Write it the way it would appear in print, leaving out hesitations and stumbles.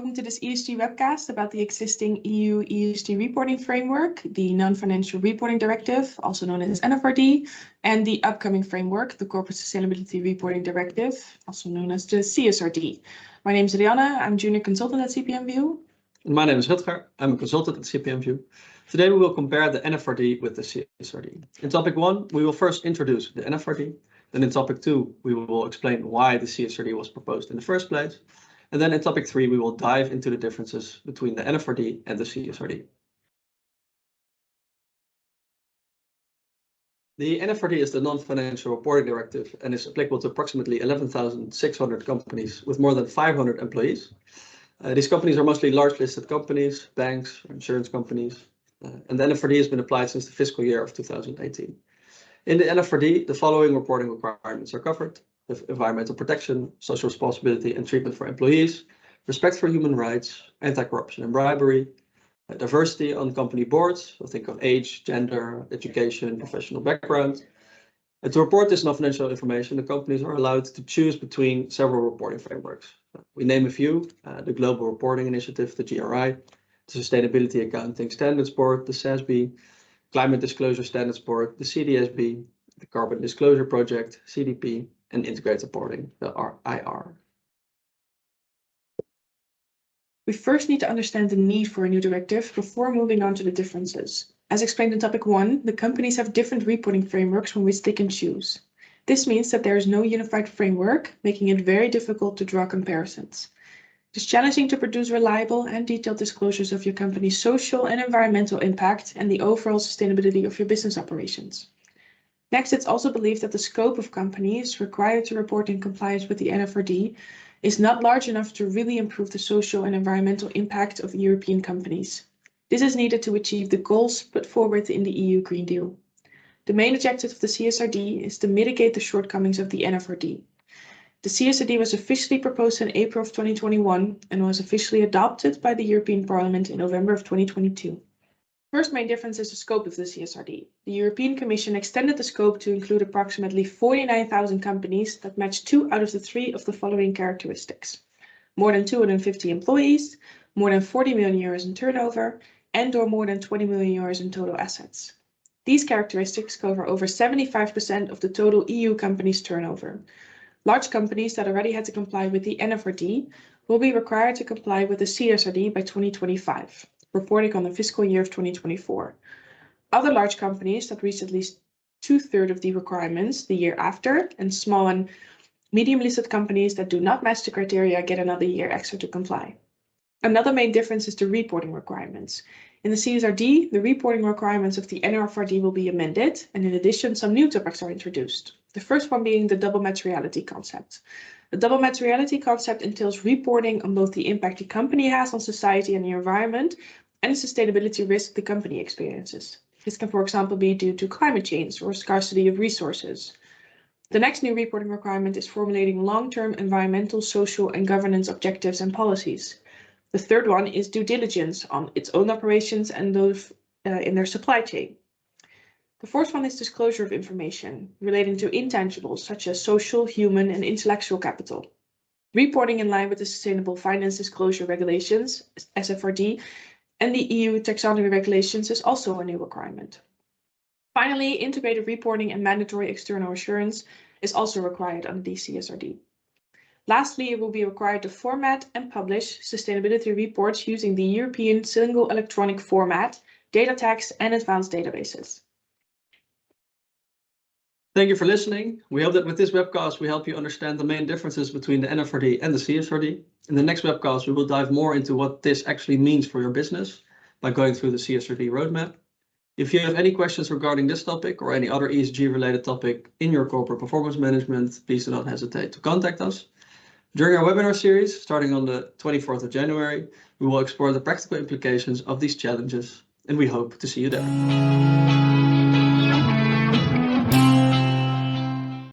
welcome to this ESG webcast about the existing EU ESG reporting framework, the Non-Financial Reporting Directive, also known as NFRD, and the upcoming framework, the Corporate Sustainability Reporting Directive, also known as the CSRD. My name is Rianne, I'm Junior Consultant at CPMView. My name is Rutger, I'm a consultant at CPMView. Today we will compare the NFRD with the CSRD. In topic 1, we will first introduce the NFRD. Then in topic 2, we will explain why the CSRD was proposed in the first place. And then in topic 3, we will dive into the differences between the NFRD and the CSRD. The NFRD is the Non-Financial Reporting Directive and is applicable to approximately 11,600 companies with more than 500 employees. These companies are mostly large listed companies, banks, or insurance companies. And the NFRD has been applied since the fiscal year of 2018. In the NFRD, the following reporting requirements are covered: environmental protection, social responsibility and treatment for employees, respect for human rights, anti-corruption and bribery, diversity on company boards, so think of age, gender, education, professional background. And to report this non-financial information, the companies are allowed to choose between several reporting frameworks. We name a few: the Global Reporting Initiative, the GRI, the Sustainability Accounting Standards Board, the SASB, Climate Disclosure Standards Board, the CDSB, the Carbon Disclosure Project, CDP, and Integrated Reporting, the IR. We first need to understand the need for a new directive before moving on to the differences. As explained in topic 1, the companies have different reporting frameworks from which they can choose. This means that there is no unified framework, making it very difficult to draw comparisons. It is challenging to produce reliable and detailed disclosures of your company's social and environmental impact and the overall sustainability of your business operations. Next, it's also believed that the scope of companies required to report in compliance with the NFRD is not large enough to really improve the social and environmental impact of European companies. This is needed to achieve the goals put forward in the EU Green Deal. The main objective of the CSRD is to mitigate the shortcomings of the NFRD. The CSRD was officially proposed in April of 2021 and was officially adopted by the European Parliament in November of 2022. First main difference is the scope of the CSRD. The European Commission extended the scope to include approximately 49,000 companies that match 2 out of the 3 of the following characteristics: more than 250 employees, more than 40 million euros in turnover, and/or more than 20 million euros in total assets. These characteristics cover over 75% of the total EU companies' turnover. Large companies that already had to comply with the NFRD will be required to comply with the CSRD by 2025, reporting on the fiscal year of 2024. Other large companies that reach at least 2/3 of the requirements the year after, and small and medium listed companies that do not match the criteria get another year extra to comply. Another main difference is the reporting requirements. In the CSRD, the reporting requirements of the NFRD will be amended, and in addition, some new topics are introduced. The first one being the double materiality concept. The double materiality concept entails reporting on both the impact the company has on society and the environment and the sustainability risk the company experiences. This can, for example, be due to climate change or scarcity of resources. The next new reporting requirement is formulating long-term environmental, social, and governance objectives and policies. The third one is due diligence on its own operations and those in their supply chain. The fourth one is disclosure of information relating to intangibles such as social, human, and intellectual capital. Reporting in line with the Sustainable Finance Disclosure Regulations, SFRD, and the EU Taxonomy Regulations is also a new requirement. Finally, integrated reporting and mandatory external assurance is also required under the CSRD. Lastly, it will be required to format and publish sustainability reports using the European Single Electronic Format, data tags, and advanced databases. Thank you for listening. We hope that with this webcast we help you understand the main differences between the NFRD and the CSRD. In the next webcast we will dive more into what this actually means for your business by going through the CSRD roadmap. If you have any questions regarding this topic or any other ESG related topic in your corporate performance management, please do not hesitate to contact us. During our webinar series, starting on the 24th of January, we will explore the practical implications of these challenges, and we hope to see you there.